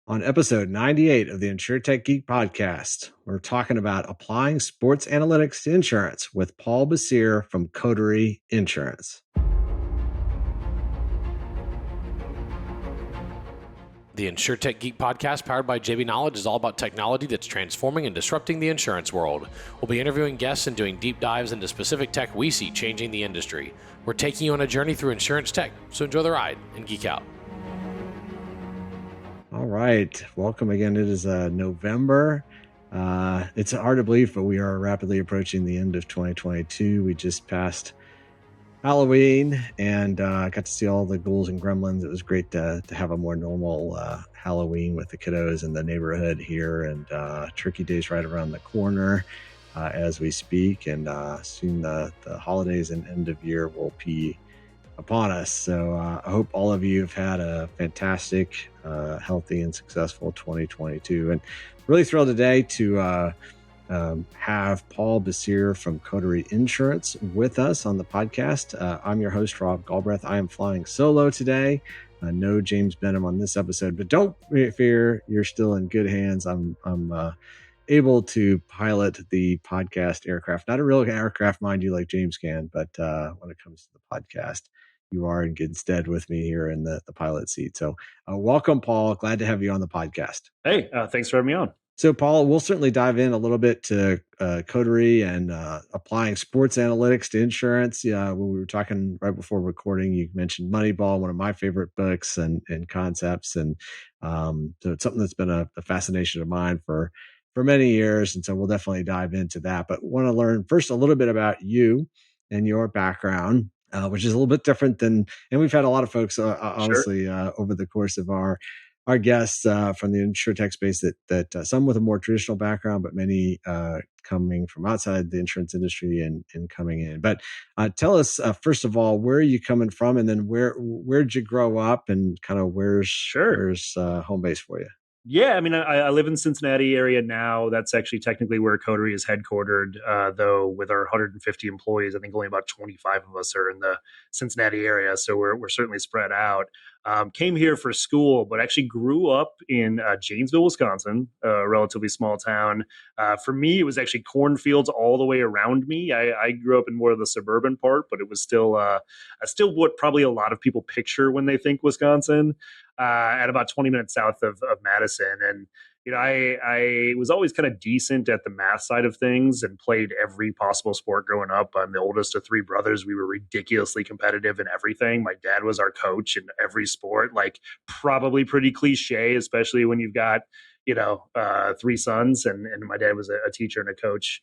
On episode 98 of the Insurtech Geek podcast, we're talking about applying sports analytics to insurance with Paul Bessire from Coterie Insurance. The Insurtech Geek podcast, powered by JB Knowledge, is all about technology that's transforming and disrupting the insurance world. We'll be interviewing guests and doing deep dives into specific tech we see changing the industry. We're taking you on a journey through insurance tech, so enjoy the ride and geek out. All right. Welcome again. It is November. It's hard to believe, but we are rapidly approaching the end of 2022. We just passed Halloween and got to see all the ghouls and gremlins. It was great to have a more normal Halloween with the kiddos in the neighborhood here, and Turkey Day's right around the corner as we speak, and soon the holidays and end of year will be upon us. So I hope all of you have had a fantastic, healthy, and successful 2022. And really thrilled today to have Paul Bessire from Coterie Insurance with us on the podcast. I'm your host, Rob Galbraith. I am flying solo today. No James Benham on this episode, but don't fear, you're still in good hands. I'm able to pilot the podcast aircraft, not a real aircraft, mind you, like James can, but when it comes to the podcast, you are in good stead with me here in the pilot seat. So welcome, Paul. Glad to have you on the podcast. Hey, thanks for having me on. So, Paul, we'll certainly dive in a little bit to Coterie and applying sports analytics to insurance. When we were talking right before recording, you mentioned Moneyball, one of my favorite books and concepts. And so it's something that's been a fascination of mine for many years. And so we'll definitely dive into that. But want to learn first a little bit about you and your background, which is a little bit different than, and we've had a lot of folks, honestly, over the course of our guests from the Insurtech space that some with a more traditional background, but many coming from outside the insurance industry and coming in. But tell us, first of all, where are you coming from? And then where'd you grow up, and kind of where's home base for you? Yeah, I mean, I live in Cincinnati area now. That's actually technically where Coterie is headquartered, though with our 150 employees, I think only about 25 of us are in the Cincinnati area. So we're certainly spread out. Came here for school, but actually grew up in Janesville, Wisconsin, a relatively small town. For me, it was actually cornfields all the way around me. I grew up in more of the suburban part, but it was still what probably a lot of people picture when they think Wisconsin. At about 20 minutes south of Madison. And, you know, I was always kind of decent at the math side of things and played every possible sport growing up. I'm the oldest of three brothers. We were ridiculously competitive in everything. My dad was our coach in every sport, like probably pretty cliche, especially when you've got, three sons. And my dad was a teacher and a coach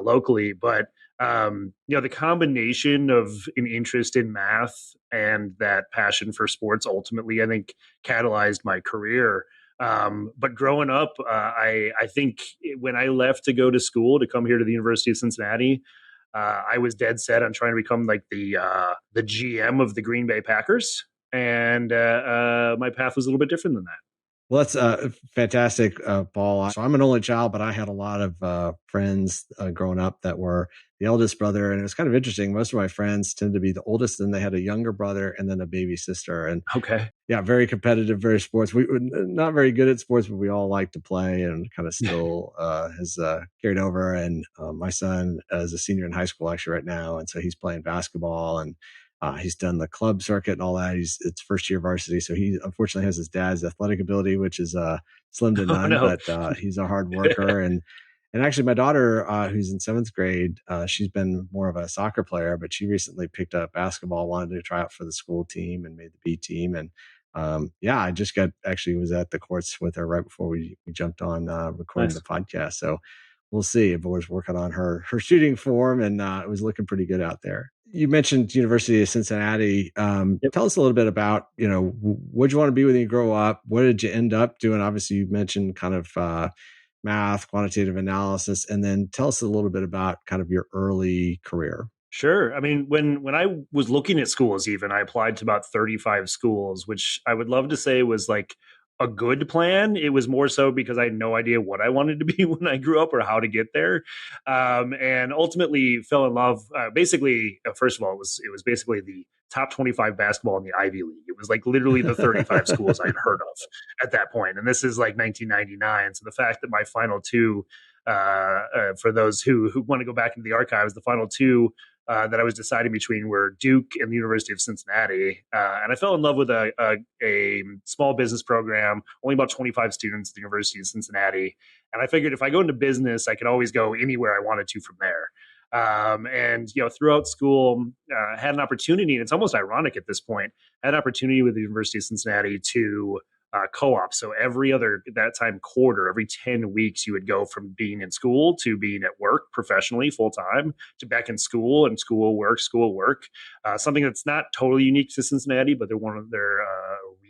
locally. But the combination of an interest in math and that passion for sports ultimately, I think, catalyzed my career. But growing up, I think when I left to go to school to come here to the University of Cincinnati, I was dead set on trying to become like the GM of the Green Bay Packers. And my path was a little bit different than that. Well, that's fantastic, Paul. So I'm an only child, but I had a lot of friends growing up that were the eldest brother. And it was kind of interesting. Most of my friends tend to be the oldest, and they had a younger brother and then a baby sister. And yeah, very competitive, very sports. We were not very good at sports, but we all like to play, and kind of still has carried over. And my son is a senior in high school actually right now. And so he's playing basketball, and he's done the club circuit and all that. It's first year varsity. So he unfortunately has his dad's athletic ability, which is slim to none, but he's a hard worker. And actually my daughter, who's in seventh grade, she's been more of a soccer player, but she recently picked up basketball, wanted to try out for the school team and made the B team. And I just was at the courts with her right before we jumped on recording the podcast. So we'll see. But we're working on her shooting form, and it was looking pretty good out there. You mentioned University of Cincinnati. Yep. Tell us a little bit about, what did you want to be when you grow up? What did you end up doing? Obviously, you mentioned kind of math, quantitative analysis, and then tell us a little bit about kind of your early career. Sure. I mean, when I was looking at schools, even I applied to about 35 schools, which I would love to say was like a good plan. It was more so because I had no idea what I wanted to be when I grew up or how to get there. And ultimately fell in love. Basically, first of all, it was basically the top 25 basketball in the Ivy League. It was like literally the 35 schools I had heard of at that point. And this is like 1999. So the fact that my final two, for those who want to go back into the archives, the final two that I was deciding between were Duke and the University of Cincinnati. And I fell in love with a small business program, only about 25 students at the University of Cincinnati. And I figured if I go into business, I could always go anywhere I wanted to from there. And throughout school, had an opportunity, and it's almost ironic at this point, had an opportunity with the University of Cincinnati to co-op. So every other, at that time, quarter, every 10 weeks, you would go from being in school to being at work professionally full time to back in school and school work. Something that's not totally unique to Cincinnati, but they're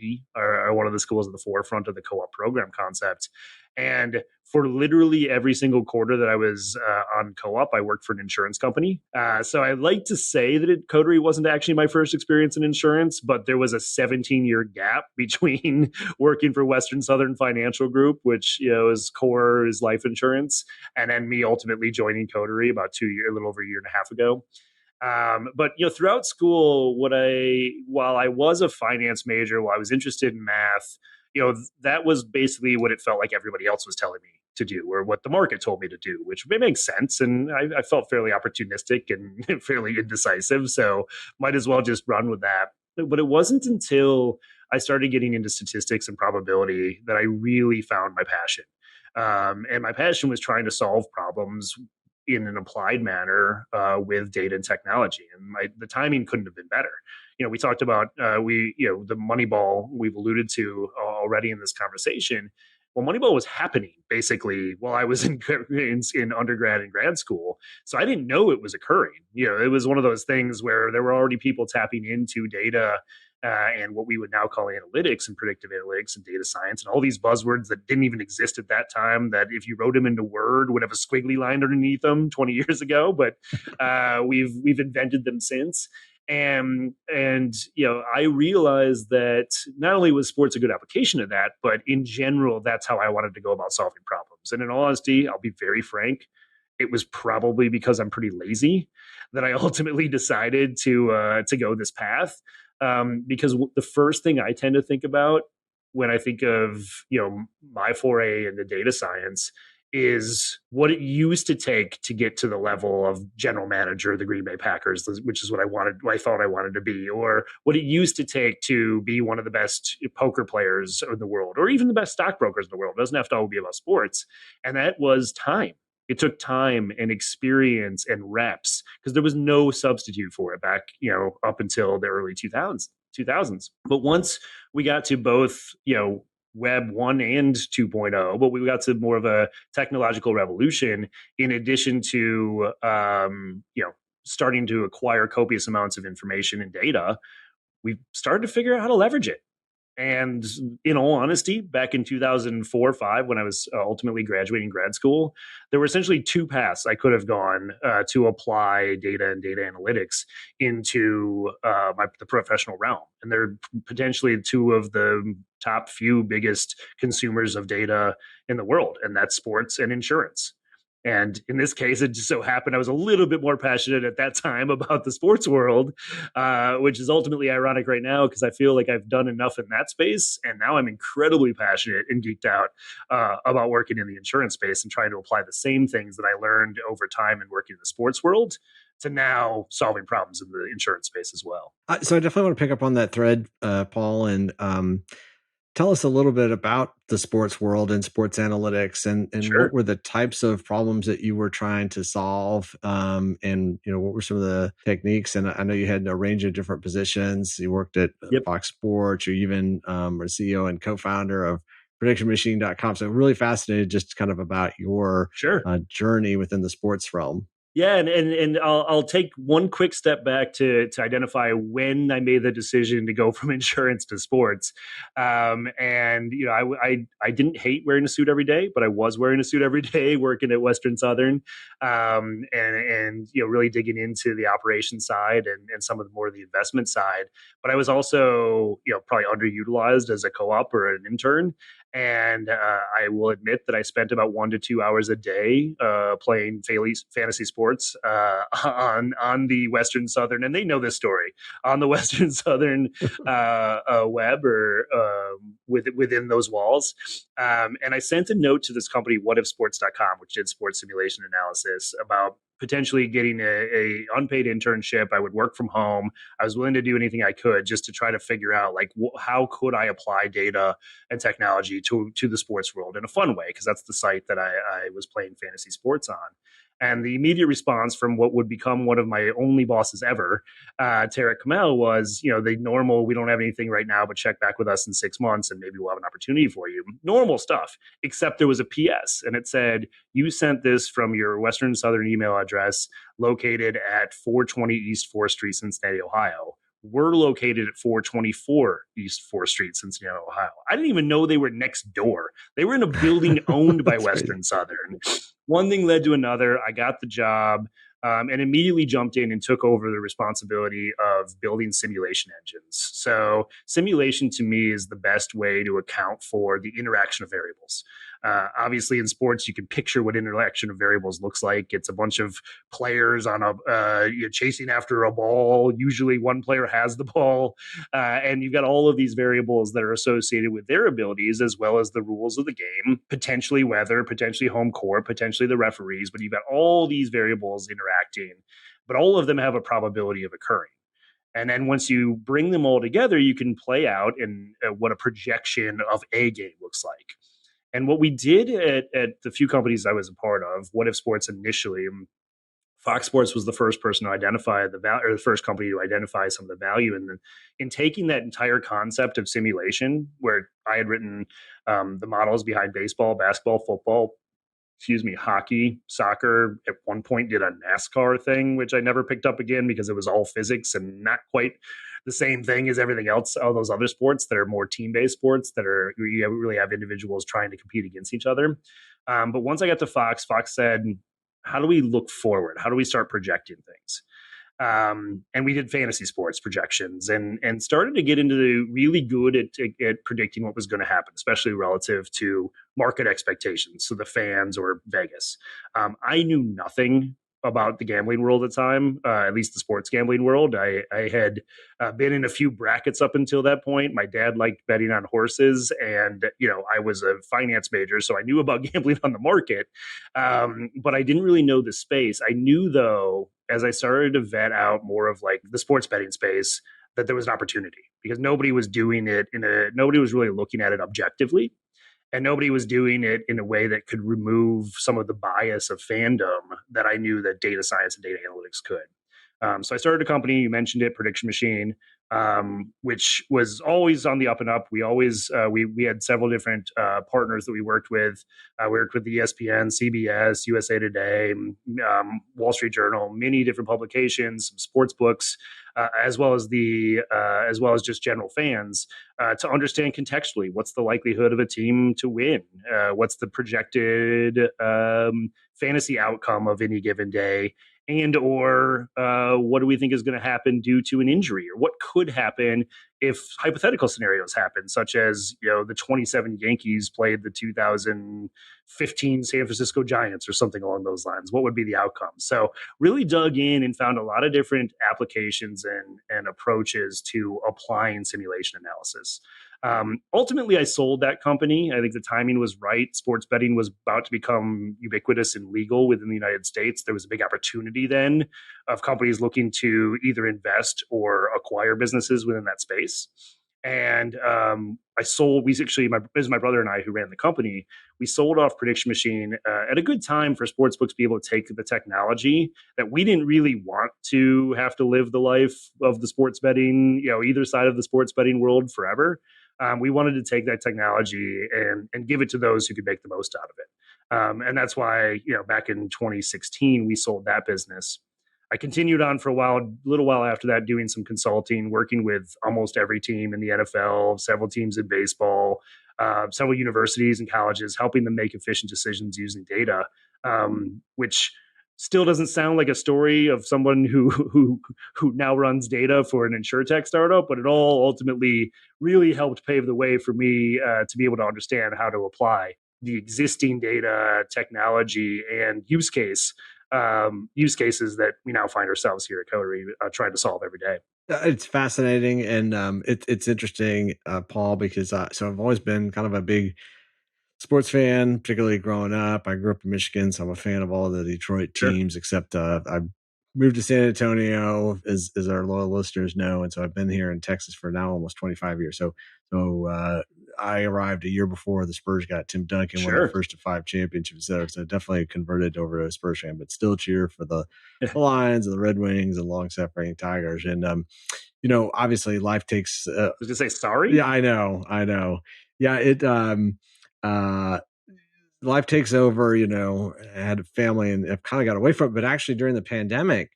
we are one of the schools at the forefront of the co-op program concept. And for literally every single quarter that I was on co-op, I worked for an insurance company. So I like to say that Coterie wasn't actually my first experience in insurance, but there was a 17-year gap between working for Western Southern Financial Group, which is core is life insurance, and then me ultimately joining Coterie about a little over a year and a half ago. But throughout school, while I was a finance major, while I was interested in math, that was basically what it felt like everybody else was telling me to do, or what the market told me to do, which may make sense. And I felt fairly opportunistic and fairly indecisive, so might as well just run with that. But it wasn't until I started getting into statistics and probability that I really found my passion. And my passion was trying to solve problems in an applied manner with data and technology. And the timing couldn't have been better. We talked about the Moneyball we've alluded to already in this conversation. Well, Moneyball was happening basically while I was in undergrad and grad school. So I didn't know it was occurring. It was one of those things where there were already people tapping into data and what we would now call analytics and predictive analytics and data science and all these buzzwords that didn't even exist at that time, that if you wrote them into Word would have a squiggly line underneath them 20 years ago. But we've invented them since. And I realized that not only was sports a good application of that, but in general, that's how I wanted to go about solving problems. And in all honesty, I'll be very frank, it was probably because I'm pretty lazy that I ultimately decided to go this path. Because the first thing I tend to think about when I think of my foray into data science is what it used to take to get to the level of general manager of the Green Bay Packers, which is what I thought I wanted to be, or what it used to take to be one of the best poker players in the world, or even the best stockbrokers in the world. It doesn't have to all be about sports. And that was time. It took time and experience and reps, because there was no substitute for it back, up until the early 2000s. But once we got to both, Web 1 and 2.0, but we got to more of a technological revolution, in addition to, starting to acquire copious amounts of information and data, we started to figure out how to leverage it. And in all honesty, back in 2004-05, when I was ultimately graduating grad school, there were essentially two paths I could have gone to apply data and data analytics into the professional realm. And they're potentially two of the top few biggest consumers of data in the world, and that's sports and insurance. And in this case, it just so happened I was a little bit more passionate at that time about the sports world, which is ultimately ironic right now, because I feel like I've done enough in that space. And now I'm incredibly passionate and geeked out about working in the insurance space and trying to apply the same things that I learned over time in working in the sports world to now solving problems in the insurance space as well. So I definitely want to pick up on that thread, Paul, and tell us a little bit about the sports world and sports analytics, and Sure. What were the types of problems that you were trying to solve, and what were some of the techniques? And I know you had a range of different positions. You worked at Fox Sports, or even were CEO and co-founder of PredictionMachine.com. So really fascinated just kind of about your journey within the sports realm. Yeah, and I'll take one quick step back to identify when I made the decision to go from insurance to sports. And I didn't hate wearing a suit every day, but I was wearing a suit every day working at Western Southern, and really digging into the operations side and some of the more of the investment side. But I was also probably underutilized as a co-op or an intern. And I will admit that I spent about 1 to 2 hours a day playing fantasy sports on the Western Southern, and they know this story, on the Western Southern web or within those walls. And I sent a note to this company, whatifsports.com, which did sports simulation analysis, about potentially getting a unpaid internship. I would work from home. I was willing to do anything I could just to try to figure out like how could I apply data and technology to the sports world in a fun way, because that's the site that I was playing fantasy sports on. And the immediate response from what would become one of my only bosses ever, Tarek Kamel, was, the normal, we don't have anything right now, but check back with us in 6 months and maybe we'll have an opportunity for you. Normal stuff, except there was a PS and it said, you sent this from your Western Southern email address located at 420 East 4th Street, Cincinnati, Ohio. We're located at 424 East 4th Street, Cincinnati, Ohio. I didn't even know they were next door. They were in a building owned by Western Southern. One thing led to another. I got the job and immediately jumped in and took over the responsibility of building simulation engines. So simulation to me is the best way to account for the interaction of variables. Obviously, in sports, you can picture what interaction of variables looks like. It's a bunch of players on you're chasing after a ball. Usually, one player has the ball, and you've got all of these variables that are associated with their abilities, as well as the rules of the game, potentially weather, potentially home court, potentially the referees. But you've got all these variables interacting, but all of them have a probability of occurring. And then once you bring them all together, you can play out in what a projection of a game looks like. And what we did at the few companies I was a part of, What If Sports initially, Fox Sports was the first person to identify the value, or the first company to identify some of the value in taking that entire concept of simulation, where I had written the models behind baseball, basketball, football, hockey, soccer. At one point did a NASCAR thing, which I never picked up again because it was all physics and not quite the same thing as everything else, all those other sports that are more team-based sports that are, you really have individuals trying to compete against each other. But once I got to Fox Said, how do we look forward? How do we start projecting things? And we did fantasy sports projections and started to get into the really good at predicting what was going to happen, especially relative to market expectations. So the fans or Vegas. I knew nothing about the gambling world at the time, at least the sports gambling world. I had been in a few brackets up until that point. My dad liked betting on horses, and I was a finance major, so I knew about gambling on the market, but I didn't really know the space. I knew, though, as I started to vet out more of like the sports betting space, that there was an opportunity because nobody was doing it nobody was really looking at it objectively. And nobody was doing it in a way that could remove some of the bias of fandom that I knew that data science and data analytics could. So I started a company, you mentioned it, Prediction Machine, which was always on the up and up. We always, we had several different partners that we worked with. We worked with the ESPN, CBS, USA Today, Wall Street Journal, many different publications, some sports books, as well as just general fans, to understand contextually what's the likelihood of a team to win, what's the projected fantasy outcome of any given day, and or what do we think is going to happen due to an injury, or what could happen if hypothetical scenarios happen, such as the 27 Yankees played the 2015 San Francisco Giants or something along those lines. What would be the outcome? So really dug in and found a lot of different applications and approaches to applying simulation analysis. Ultimately, I sold that company. I think the timing was right. Sports betting was about to become ubiquitous and legal within the United States. There was a big opportunity then of companies looking to either invest or acquire businesses within that space. And I sold, it was my brother and I who ran the company. We sold off Prediction Machine at a good time for sportsbooks to be able to take the technology that we didn't really want to have to live the life of the sports betting, either side of the sports betting world forever. We wanted to take that technology and give it to those who could make the most out of it. And that's why, back in 2016, we sold that business. I continued on for a little while after that, doing some consulting, working with almost every team in the NFL, several teams in baseball, several universities and colleges, helping them make efficient decisions using data, which still doesn't sound like a story of someone who now runs data for an Insurtech startup, but it all ultimately really helped pave the way for me to be able to understand how to apply the existing data, technology, and use cases that we now find ourselves here at Coterie trying to solve every day. It's fascinating, and it's interesting, Paul, because so I've always been kind of a big sports fan, particularly growing up. I grew up in Michigan, so I'm a fan of all the Detroit Sure. teams, except I moved to San Antonio, as our loyal listeners know, and so I've been here in Texas for now almost 25 years. So I arrived a year before the Spurs got Tim Duncan, one of the Sure. first of 5 championships there. So definitely converted over to a Spurs fan, but still cheer for the Lions and the Red Wings and long suffering Tigers. And obviously life takes. I was gonna say sorry. Yeah, I know. Yeah, it. Life takes over. I had a family and I've kind of got away from it, but actually during the pandemic,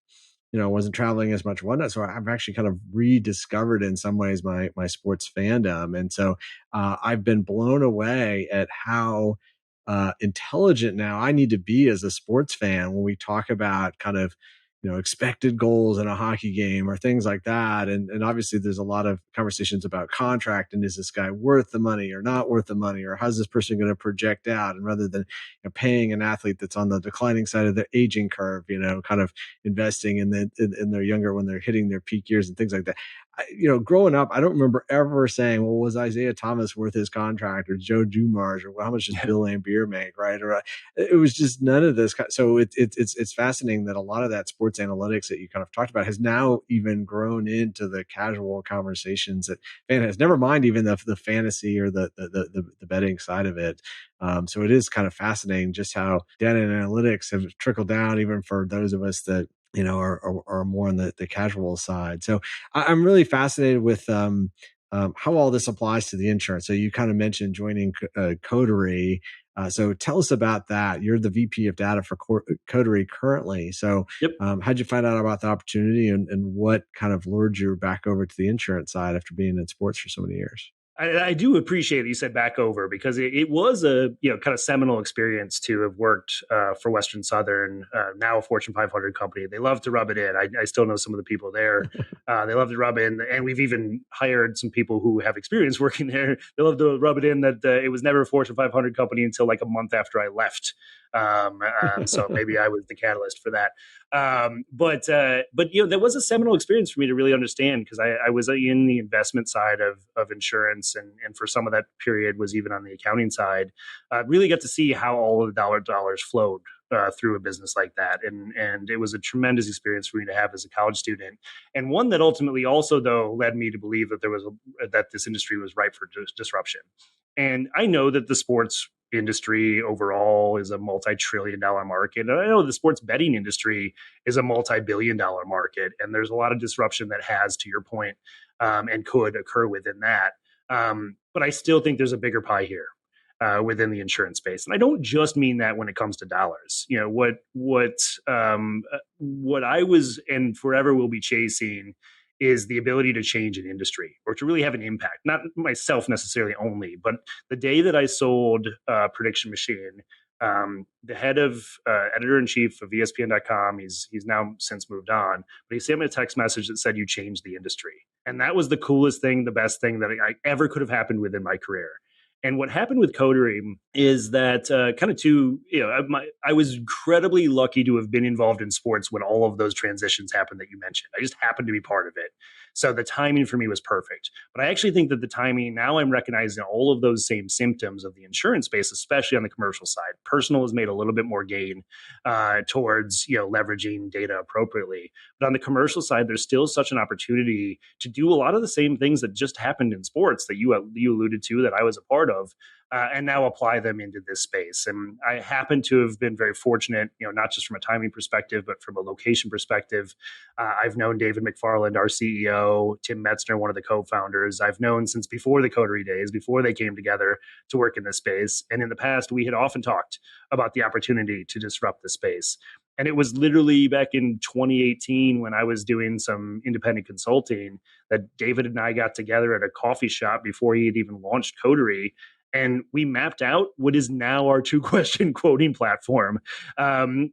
I wasn't traveling as much, whatnot. So I've actually kind of rediscovered in some ways my sports fandom. And so I've been blown away at how intelligent now I need to be as a sports fan when we talk about kind of, expected goals in a hockey game or things like that. And obviously there's a lot of conversations about contract and is this guy worth the money or not worth the money, or how's this person going to project out? And rather than paying an athlete that's on the declining side of the aging curve, kind of investing in their younger when they're hitting their peak years and things like that. Growing up, I don't remember ever saying, well, was Isaiah Thomas worth his contract, or Joe Dumars, or how much does Bill Laimbeer make, right? Or it was just none of this. So it's fascinating that a lot of that sports analytics that you kind of talked about has now even grown into the casual conversations that fan has. Never mind even the fantasy or the betting side of it. So it is kind of fascinating just how data and analytics have trickled down even for those of us that are more on the casual side. So I'm really fascinated with how all this applies to the insurance. So you kind of mentioned joining Coterie. So tell us about that. You're the VP of data for Coterie currently. So Yep. How'd you find out about the opportunity, and what kind of lured you back over to the insurance side after being in sports for so many years? I do appreciate that you said back over, because it was a kind of seminal experience to have worked for Western Southern, now a Fortune 500 company. They love to rub it in. I still know some of the people there. They love to rub in, and we've even hired some people who have experience working there. They love to rub it in that it was never a Fortune 500 company until like a month after I left. So maybe I was the catalyst for that. But that was a seminal experience for me to really understand, because I was in the investment side of insurance, and for some of that period was even on the accounting side. Really got to see how all of the dollars flowed through a business like that, and it was a tremendous experience for me to have as a college student, and one that ultimately also though led me to believe that that this industry was ripe for disruption. And I know that the sports industry overall is a multi-trillion-dollar market. And I know the sports betting industry is a multi-billion-dollar market. And there's a lot of disruption that has, to your point, and could occur within that. But I still think there's a bigger pie here within the insurance space. And I don't just mean that when it comes to dollars. What I was and forever will be chasing is the ability to change an industry, or to really have an impact, not myself necessarily only, but the day that I sold Prediction Machine, the head of editor-in-chief of ESPN.com, he's now since moved on, but he sent me a text message that said, "You changed the industry." And that was the coolest thing, the best thing that I ever could have happened within my career. And what happened with Coterie is that I was incredibly lucky to have been involved in sports when all of those transitions happened that you mentioned. I just happened to be part of it. So the timing for me was perfect. But I actually think that the timing, now I'm recognizing all of those same symptoms of the insurance space, especially on the commercial side. Personal has made a little bit more gain towards leveraging data appropriately. But on the commercial side, there's still such an opportunity to do a lot of the same things that just happened in sports that you alluded to, that I was a part of. and now apply them into this space. And I happen to have been very fortunate, not just from a timing perspective, but from a location perspective. I've known David McFarland, our CEO, Tim Metzner, one of the co-founders. I've known since before the Coterie days, before they came together to work in this space. And in the past, we had often talked about the opportunity to disrupt the space. And it was literally back in 2018 when I was doing some independent consulting that David and I got together at a coffee shop before he had even launched Coterie. And we mapped out what is now our 2-question quoting platform,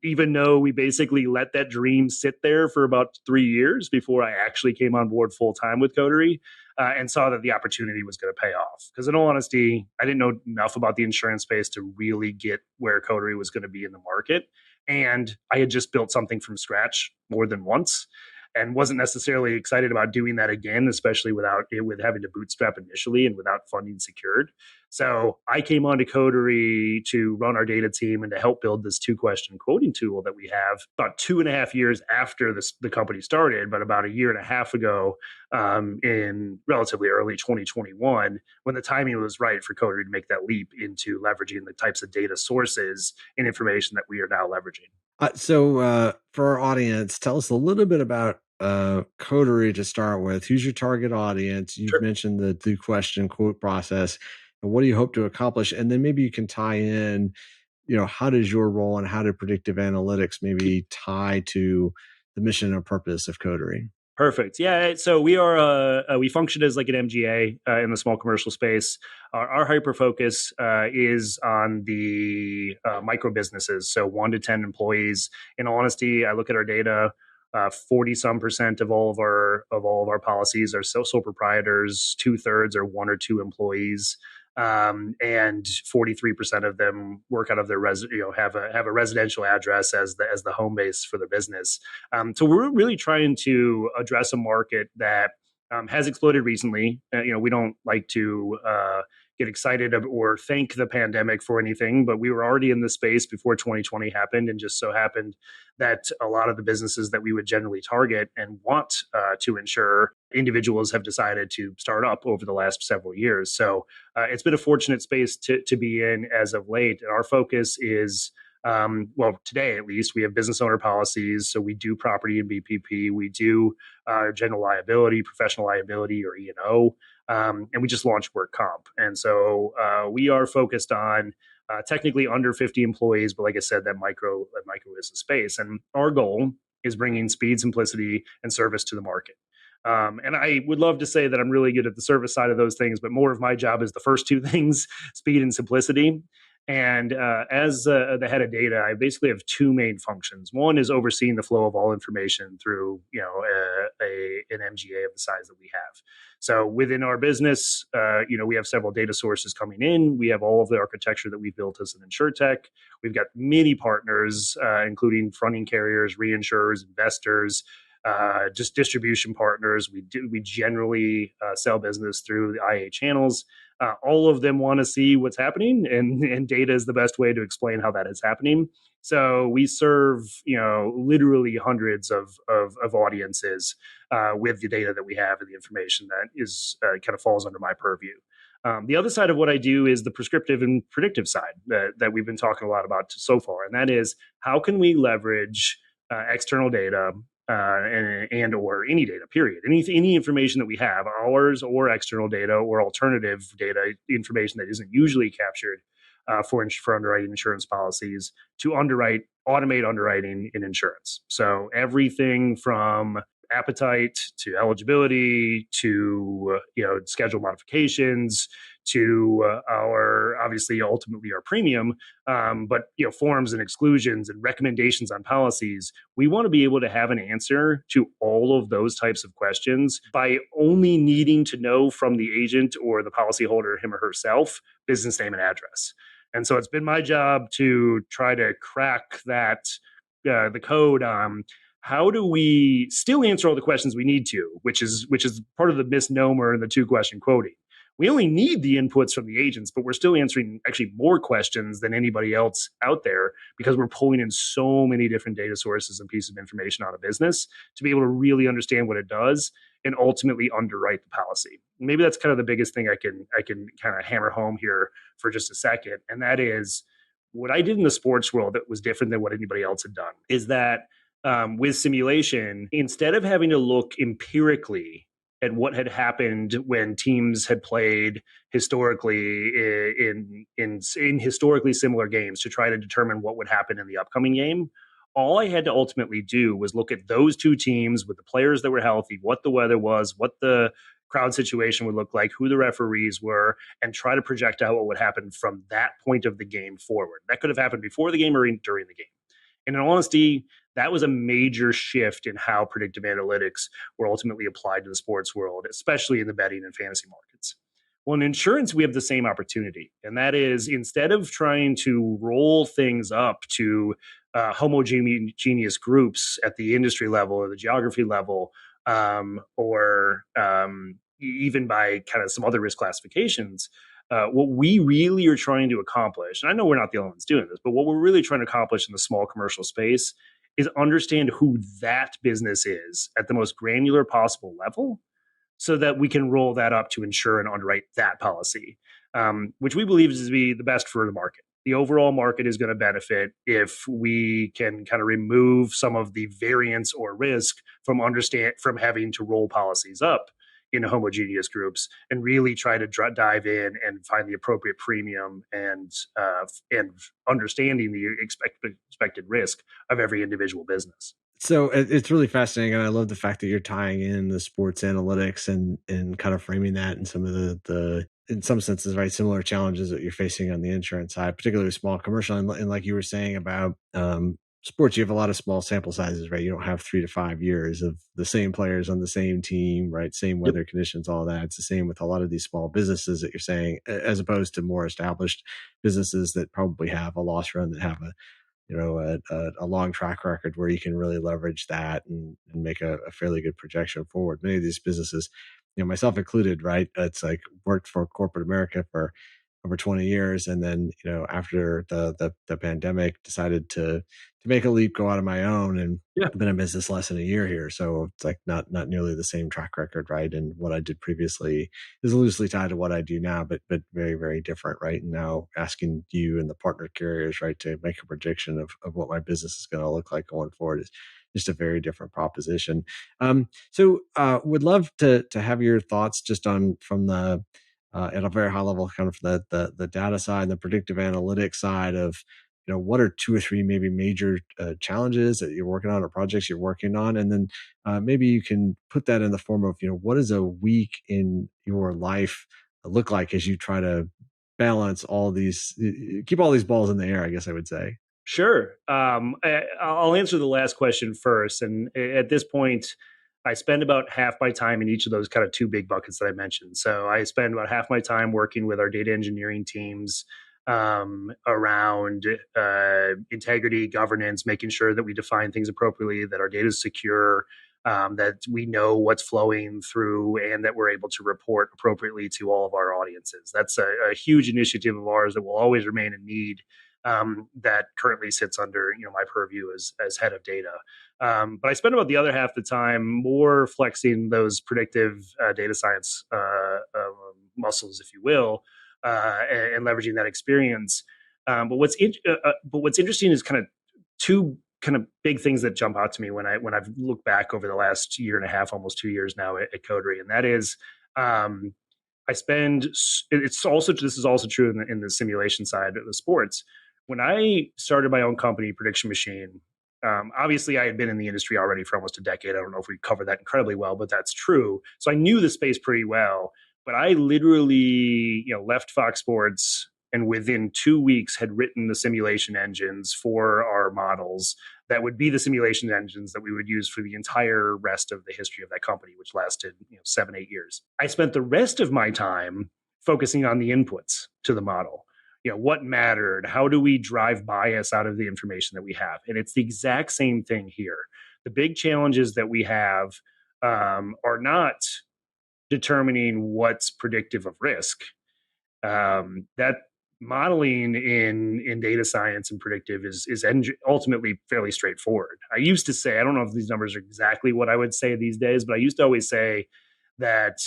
even though we basically let that dream sit there for about 3 years before I actually came on board full time with Coterie. And saw that the opportunity was going to pay off. Because in all honesty, I didn't know enough about the insurance space to really get where Coterie was going to be in the market. And I had just built something from scratch more than once and wasn't necessarily excited about doing that again, especially with having to bootstrap initially and without funding secured. So I came onto Coterie to run our data team and to help build this 2-question quoting tool that we have about 2.5 years after the company started, but about 1.5 years ago, in relatively early 2021, when the timing was right for Coterie to make that leap into leveraging the types of data sources and information that we are now leveraging. So for our audience, tell us a little bit about Coterie to start with. Who's your target audience? You've mentioned the 2-question quote process. And what do you hope to accomplish? And then maybe you can tie in, how does your role and how do predictive analytics maybe tie to the mission and purpose of Coterie? Perfect. Yeah. So we function as like an MGA in the small commercial space. Our hyper focus is on the micro businesses. So 1 to 10 employees. In all honesty, I look at our data. 40% of all of our policies are sole proprietors. 2/3 are 1 or 2 employees. And 43% of them work out of their have a residential address as the home base for their business. So we're really trying to address a market that has exploded recently. We don't like to get excited or thank the pandemic for anything, but we were already in this space before 2020 happened, and just so happened that a lot of the businesses that we would generally target and want to insure individuals have decided to start up over the last several years. So it's been a fortunate space to be in as of late. And our focus is, today at least, we have business owner policies. So we do property and BPP. We do general liability, professional liability, or E&O. And we just launched work comp. And so we are focused on technically under 50 employees, but like I said, that micro is a space. And our goal is bringing speed, simplicity, and service to the market. And I would love to say that I'm really good at the service side of those things, but more of my job is the first 2 things, speed and simplicity. And as the head of data, I basically have 2 main functions. One is overseeing the flow of all information through, an MGA of the size that we have. So within our business, we have several data sources coming in. We have all of the architecture that we've built as an Insurtech. We've got many partners, including fronting carriers, reinsurers, investors, just distribution partners. We generally sell business through the IA channels. All of them want to see what's happening, and data is the best way to explain how that is happening. So we serve, literally hundreds of audiences with the data that we have and the information that is kind of falls under my purview. The other side of what I do is the prescriptive and predictive side that we've been talking a lot about so far, and that is how can we leverage external data and or any data, period. Any information that we have, ours or external data or alternative data information that isn't usually captured for underwriting insurance policies, to automate underwriting in insurance. So everything from appetite to eligibility to schedule modifications to ultimately our premium, but forms and exclusions and recommendations on policies. We want to be able to have an answer to all of those types of questions by only needing to know from the agent or the policyholder, him or herself, business name and address. And so it's been my job to try to crack that the code on how do we still answer all the questions we need to, which is part of the misnomer in the 2-question quoting. We only need the inputs from the agents, but we're still answering actually more questions than anybody else out there because we're pulling in so many different data sources and pieces of information on a business to be able to really understand what it does and ultimately underwrite the policy. Maybe that's kind of the biggest thing I can kind of hammer home here for just a second, and that is what I did in the sports world that was different than what anybody else had done. Is that with simulation, instead of having to look empirically at what had happened when teams had played historically in historically similar games to try to determine what would happen in the upcoming game, all I had to ultimately do was look at those two teams with the players that were healthy, what the weather was, what the crowd situation would look like, who the referees were, and try to project out what would happen from that point of the game forward. That could have happened before the game or during the game. And in all honesty, that was a major shift in how predictive analytics were ultimately applied to the sports world, especially in the betting and fantasy markets. Well, in insurance, we have the same opportunity. And that is, instead of trying to roll things up to homogeneous groups at the industry level or the geography level, or even by kind of some other risk classifications, what we really are trying to accomplish, and I know we're not the only ones doing this, but what we're really trying to accomplish in the small commercial space is understand who that business is at the most granular possible level, so that we can roll that up to insure and underwrite that policy, which we believe is to be the best for the market. The overall market is going to benefit if we can kind of remove some of the variance or risk from having to roll policies up in homogeneous groups and really try to dive in and find the appropriate premium and understanding the expected risk of every individual business. So it's really fascinating, and I love the fact that you're tying in the sports analytics and kind of framing that in some of the in some senses, right, similar challenges that you're facing on the insurance side, particularly with small commercial. And like you were saying about sports, you have a lot of small sample sizes, right? You don't have 3 to 5 years of the same players on the same team, right? Same weather conditions, all that. It's the same with a lot of these small businesses that you're saying, as opposed to more established businesses that probably have a loss run, that have a long track record where you can really leverage that and make a fairly good projection forward. Many of these businesses, myself included, right? It's like worked for corporate America for over 20 years. And then, after the pandemic, decided to make a leap, go out on my own, and I've been in business less than a year here. So it's like not nearly the same track record, right? And what I did previously is loosely tied to what I do now, but very, very different, right? And now asking you and the partner carriers, right, to make a prediction of what my business is going to look like going forward is just a very different proposition. So would love to have your thoughts just on from the at a very high level, kind of the data side, the predictive analytics side of, what are 2 or 3 maybe major challenges that you're working on or projects you're working on, and then maybe you can put that in the form of, what does a week in your life look like as you try to balance all these, keep all these balls in the air, I guess I would say. Sure. I'll answer the last question first. And at this point, I spend about half my time in each of those kind of 2 big buckets that I mentioned. So I spend about half my time working with our data engineering teams around integrity, governance, making sure that we define things appropriately, that our data is secure, that we know what's flowing through, and that we're able to report appropriately to all of our audiences. That's a huge initiative of ours that will always remain in need. That currently sits under my purview as head of data. But I spend about the other half of the time more flexing those predictive data science muscles, if you will, and leveraging that experience. But what's interesting is kind of 2 kind of big things that jump out to me when I've looked back over the last year and a half, almost 2 years now at Coterie, and that is. This is also true in the simulation side of the sports. When I started my own company, Prediction Machine, obviously I had been in the industry already for almost a decade. I don't know if we covered that incredibly well, but that's true. So I knew the space pretty well. But I literally, left Fox Sports and within 2 weeks had written the simulation engines for our models that would be the simulation engines that we would use for the entire rest of the history of that company, which lasted 7-8 years. I spent the rest of my time focusing on the inputs to the model. What mattered? How do we drive bias out of the information that we have? And it's the exact same thing here. The big challenges that we have are not determining what's predictive of risk. That modeling in data science and predictive is ultimately fairly straightforward. I used to say, I don't know if these numbers are exactly what I would say these days, but I used to always say that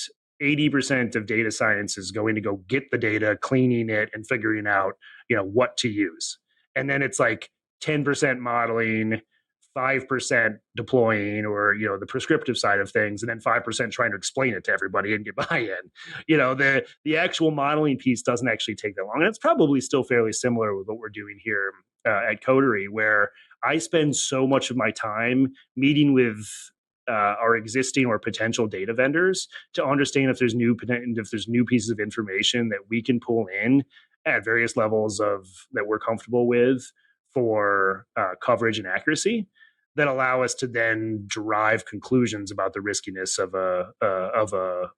80% of data science is going to go get the data, cleaning it, and figuring out, what to use. And then it's like 10% modeling, 5% deploying, or the prescriptive side of things, and then 5% trying to explain it to everybody and get buy-in. The actual modeling piece doesn't actually take that long, and it's probably still fairly similar with what we're doing here at Coterie, where I spend so much of my time meeting with our existing or potential data vendors to understand if there's new pieces of information that we can pull in at various levels of that we're comfortable with for coverage and accuracy that allow us to then derive conclusions about the riskiness of a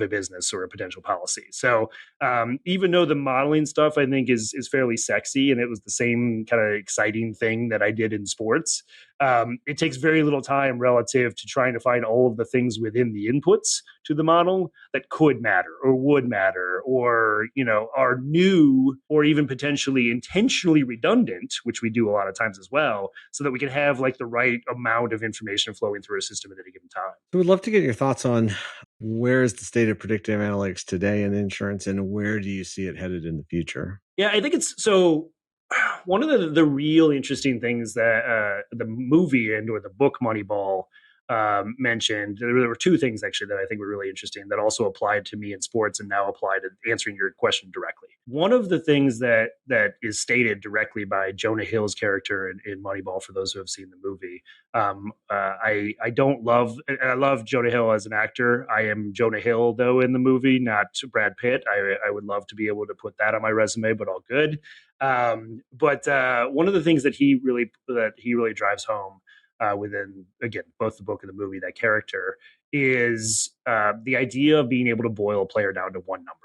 business or a potential policy. So even though the modeling stuff I think is fairly sexy, and it was the same kind of exciting thing that I did in sports, it takes very little time relative to trying to find all of the things within the inputs to the model that could matter or would matter or are new or even potentially intentionally redundant, which we do a lot of times as well, so that we can have like the right amount of information flowing through a system at any given time. So we'd love to get your thoughts on where is the state of predictive analytics today in insurance, and where do you see it headed in the future? Yeah, I think it's so. One of the real interesting things that the movie or the book Moneyball mentioned, there were two things actually that I think were really interesting that also applied to me in sports and now apply to answering your question directly. One of the things that is stated directly by Jonah Hill's character in Moneyball, for those who have seen the movie, I love Jonah Hill as an actor. I am Jonah Hill though in the movie, not Brad Pitt. I would love to be able to put that on my resume, but all good. But one of the things that he really drives home within, again, both the book and the movie, that character, is the idea of being able to boil a player down to one number.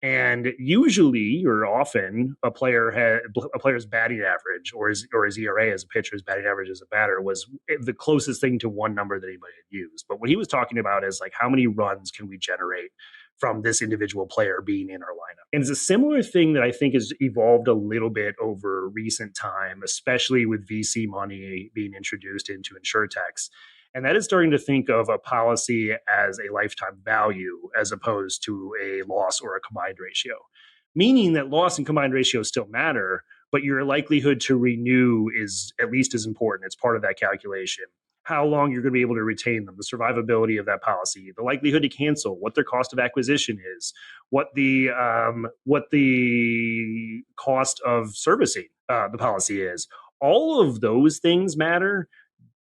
And usually, or often, a player's batting average or his ERA as a pitcher, his batting average as a batter, was the closest thing to one number that anybody had used. But what he was talking about is like, how many runs can we generate from this individual player being in our lineup? And it's a similar thing that I think has evolved a little bit over recent time, especially with VC money being introduced into Insurtechs. And that is starting to think of a policy as a lifetime value as opposed to a loss or a combined ratio, meaning that loss and combined ratio still matter, but your likelihood to renew is at least as important. It's part of that calculation. How long you're going to be able to retain them, the survivability of that policy, the likelihood to cancel, what their cost of acquisition is, what the cost of servicing the policy is. All of those things matter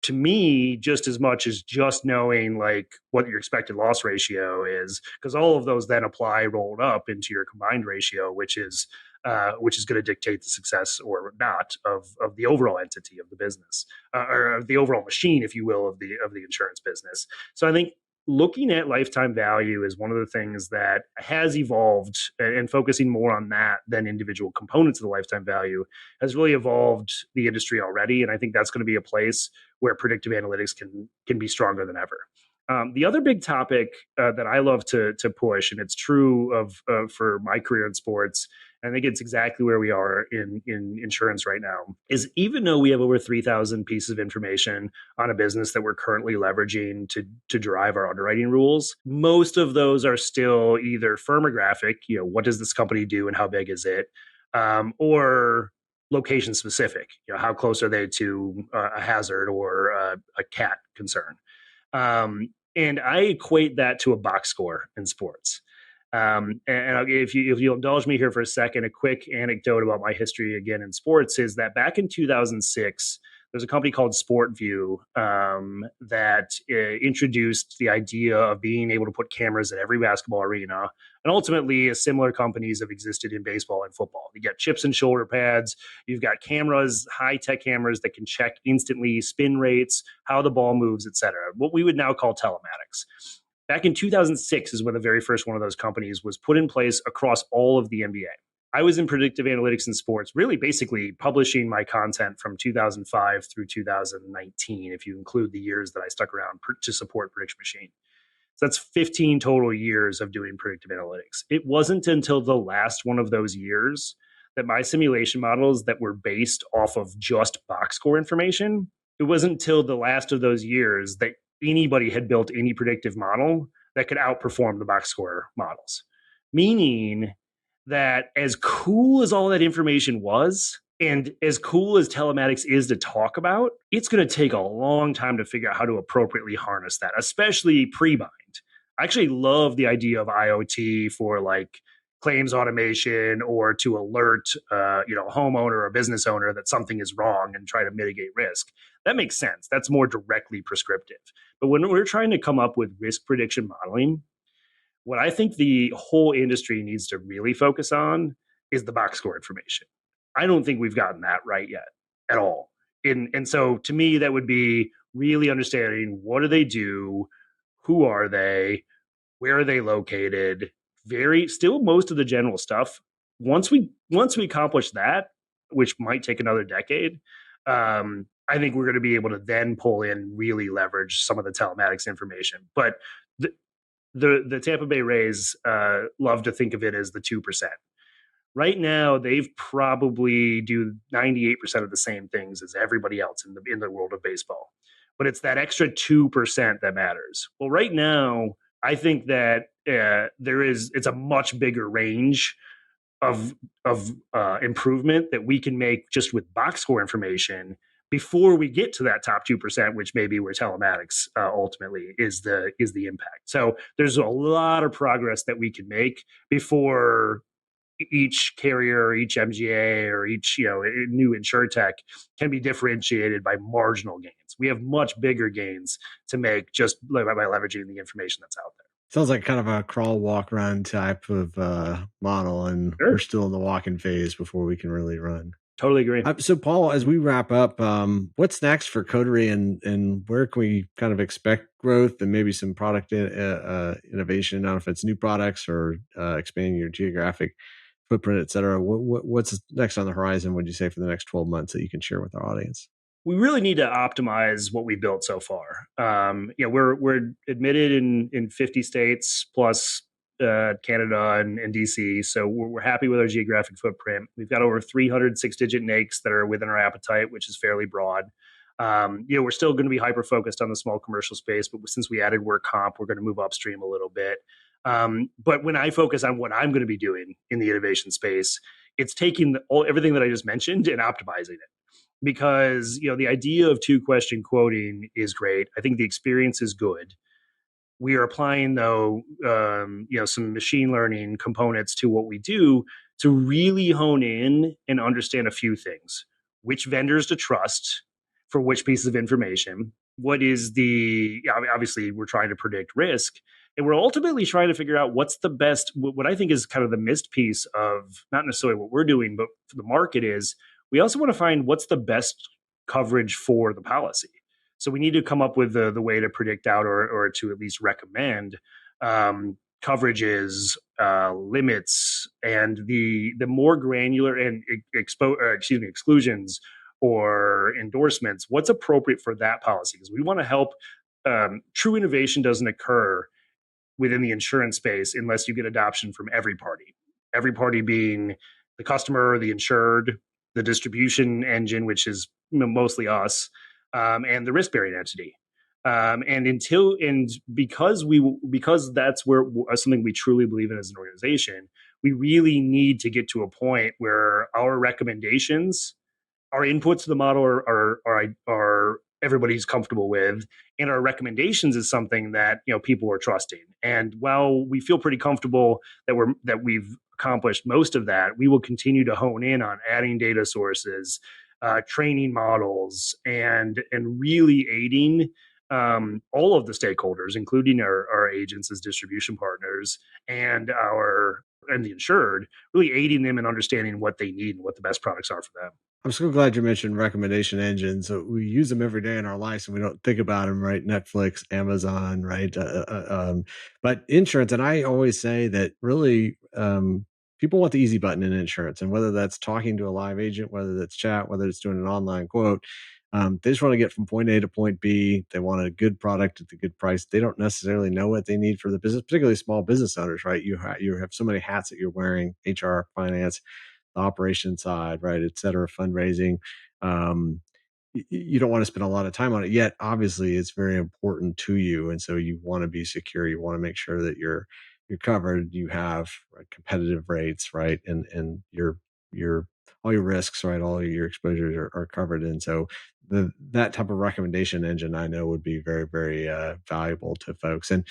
to me just as much as just knowing like what your expected loss ratio is, because all of those then apply rolled up into your combined ratio, which is going to dictate the success or not of the overall entity of the business, or the overall machine, if you will, of the insurance business. So I think looking at lifetime value is one of the things that has evolved, and focusing more on that than individual components of the lifetime value has really evolved the industry already. And I think that's going to be a place where predictive analytics can be stronger than ever. The other big topic that I love to push, and it's true of for my career in sports, and I think it's exactly where we are in insurance right now, is even though we have over 3,000 pieces of information on a business that we're currently leveraging to derive our underwriting rules, most of those are still either firmographic, what does this company do and how big is it, or location specific, how close are they to a hazard or a cat concern. And I equate that to a box score in sports. And if you'll indulge me here for a second, a quick anecdote about my history again in sports is that back in 2006, there's a company called SportView that introduced the idea of being able to put cameras at every basketball arena. And ultimately, similar companies have existed in baseball and football. You got chips and shoulder pads. You've got cameras, high-tech cameras that can check instantly spin rates, how the ball moves, et cetera. What we would now call telematics. Back in 2006 is when the very first one of those companies was put in place across all of the NBA. I was in predictive analytics in sports, really basically publishing my content from 2005 through 2019, if you include the years that I stuck around to support Prediction Machine. So that's 15 total years of doing predictive analytics. It wasn't until the last one of those years that my simulation models that were based off of just box score information, it wasn't until the last of those years that anybody had built any predictive model that could outperform the box score models. Meaning that as cool as all that information was, and as cool as telematics is to talk about, it's going to take a long time to figure out how to appropriately harness that, especially pre-bind. I actually love the idea of IoT for like claims automation or to alert a homeowner or a business owner that something is wrong and try to mitigate risk. That makes sense. That's more directly prescriptive. But when we're trying to come up with risk prediction modeling, what I think the whole industry needs to really focus on is the box score information. I don't think we've gotten that right yet at all. And so to me, that would be really understanding what do they do, who are they, where are they located, still most of the general stuff. Once we accomplish that, which might take another decade, I think we're going to be able to then pull in, really leverage some of the telematics information. But the Tampa Bay Rays love to think of it as the 2%. Right now, they've probably do 98% of the same things as everybody else in the world of baseball. But it's that extra 2% that matters. Well, right now, I think that it's a much bigger range of improvement that we can make just with box score information before we get to that top 2%, which may be where telematics ultimately is the impact. So there's a lot of progress that we can make before each carrier, each MGA, or each new Insurtech can be differentiated by marginal gains. We have much bigger gains to make just by leveraging the information that's out there. Sounds like kind of a crawl, walk, run type of model, and Sure. We're still in the walking phase before we can really run. Totally agree. So, Paul, as we wrap up, what's next for Coterie, and where can we kind of expect growth and maybe some product innovation? I don't know if it's new products or expanding your geographic footprint, et cetera. What's next on the horizon, would you say, for the next 12 months that you can share with our audience? We really need to optimize what we built so far. We're admitted in 50 states plus Canada and DC. So we're happy with our geographic footprint. We've got over 300 6-digit NAICS that are within our appetite, which is fairly broad. We're still going to be hyper focused on the small commercial space, but since we added work comp, we're going to move upstream a little bit. But when I focus on what I'm going to be doing in the innovation space, it's taking everything that I just mentioned and optimizing it. Because the idea of 2-question quoting is great. I think the experience is good. We are applying though, some machine learning components to what we do to really hone in and understand a few things: which vendors to trust for which pieces of information. What is obviously we're trying to predict risk, and we're ultimately trying to figure out what's the best. What I think is kind of the missed piece of not necessarily what we're doing, but for the market is, we also want to find what's the best coverage for the policy. So we need to come up with the way to predict out or to at least recommend coverages, limits, and the more granular and exclusions or endorsements, what's appropriate for that policy. Because we want to help. True innovation doesn't occur within the insurance space unless you get adoption from every party being the customer, the insured, the distribution engine, which is mostly us, and the risk-bearing entity. Because that's where something we truly believe in as an organization, we really need to get to a point where our recommendations, our inputs to the model are everybody's comfortable with, and our recommendations is something that people are trusting. And while we feel pretty comfortable that we've accomplished most of that, we will continue to hone in on adding data sources, training models, and really aiding all of the stakeholders, including our agents as distribution partners and the insured, really aiding them in understanding what they need and what the best products are for them. I'm so glad you mentioned recommendation engines. So we use them every day in our lives and we don't think about them, right? Netflix, Amazon, right? But insurance, and I always say that really people want the easy button in insurance, and whether that's talking to a live agent, whether that's chat, whether it's doing an online quote, They just want to get from point A to point B. They want a good product at the good price. They don't necessarily know what they need for the business, particularly small business owners, right? You have so many hats that you're wearing: HR, finance, the operation side, right, et cetera, fundraising. Um, you don't want to spend a lot of time on it, yet obviously it's very important to you, and so you want to be secure. You want to make sure that you're covered. You have competitive rates, right, and your all your risks, right, all your exposures are covered. And so that type of recommendation engine, I know, would be very, very valuable to folks. And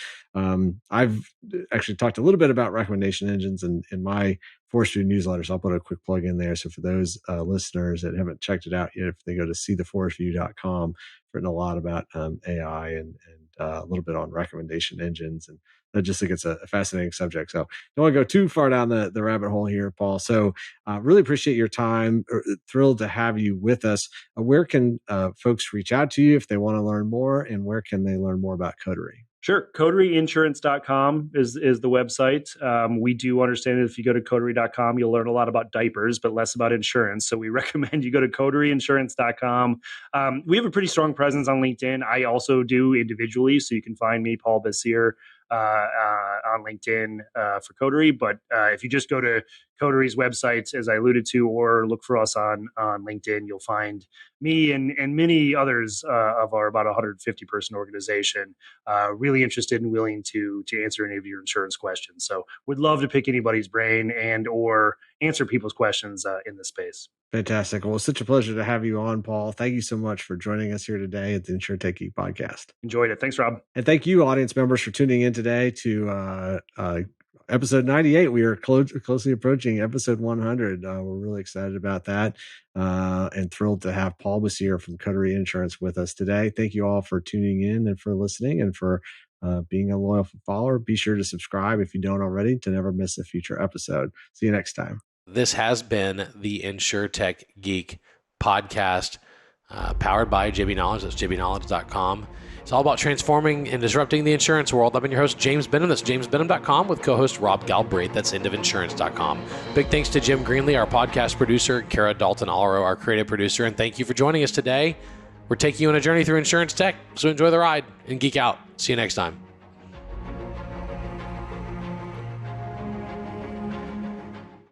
I've actually talked a little bit about recommendation engines in my Forestry newsletter, so I'll put a quick plug in there. So for those listeners that haven't checked it out yet, if they go to seetheforestreview.com, I've written a lot about AI and a little bit on recommendation engines, and I just think it's a fascinating subject. So don't want to go too far down the rabbit hole here, Paul. So really appreciate your time. Thrilled to have you with us. Where can folks reach out to you if they want to learn more, and where can they learn more about Coterie? Sure. CoterieInsurance.com is the website. We do understand that if you go to Coterie.com, you'll learn a lot about diapers, but less about insurance. So we recommend you go to CoterieInsurance.com. We have a pretty strong presence on LinkedIn. I also do individually. So you can find me, Paul Bessire, on LinkedIn for Coterie. But if you just go to Coterie's website, as I alluded to, or look for us on LinkedIn, you'll find me and many others of our about 150 person organization really interested and willing to answer any of your insurance questions. So would love to pick anybody's brain and or answer people's questions in this space. Fantastic. Well, it's such a pleasure to have you on, Paul. Thank you so much for joining us here today at the Insurtech Geek Podcast. Enjoyed it. Thanks, Rob. And thank you, audience members, for tuning in today to episode 98. We are closely approaching episode 100. We're really excited about that and thrilled to have Paul Bessire from Coterie Insurance with us today. Thank you all for tuning in and for listening and for being a loyal follower. Be sure to subscribe if you don't already to never miss a future episode. See you next time. This has been the Insurtech Geek Podcast, powered by JB Knowledge. That's jbknowledge.com. It's all about transforming and disrupting the insurance world. I've been your host, James Benham. That's jamesbenham.com with co-host Rob Galbraith. That's endofInsurance.com. Big thanks to Jim Greenlee, our podcast producer, Kara Dalton-Allero, our creative producer, and thank you for joining us today. We're taking you on a journey through insurance tech, so enjoy the ride and geek out. See you next time.